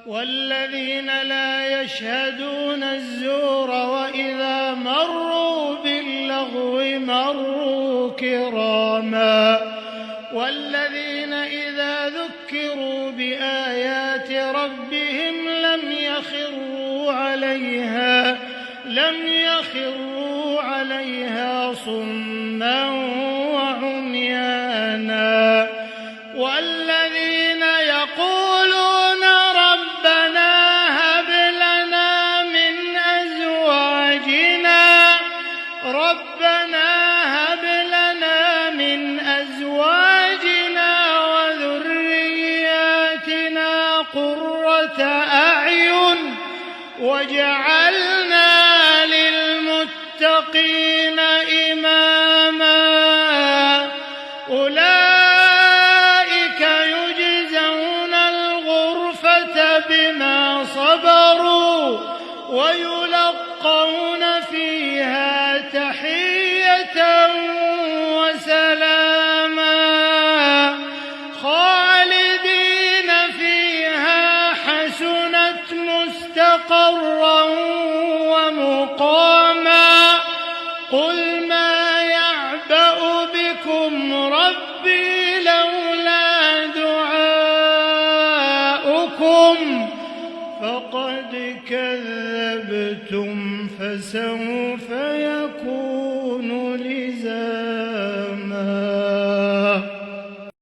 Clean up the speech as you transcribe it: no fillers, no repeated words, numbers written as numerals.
والذين لا يشهدون الزور وإذا مروا باللغو مروا كراما والذين إذا ذكروا بآيات ربهم لم يخروا عليها صما وعميانا والذين يقولون ربنا هب لنا من أزواجنا وذرياتنا قرة أعين واجعلنا للمتقين إماما أولئك يجزون الغرفة بما صبروا ويلقون فيها تحية وسلاما خالدين فيها حسنت مستقرا ومقاما قل ما يعبأ بكم ربي لولا دعاؤكم فقد كذبتم فسوف يكون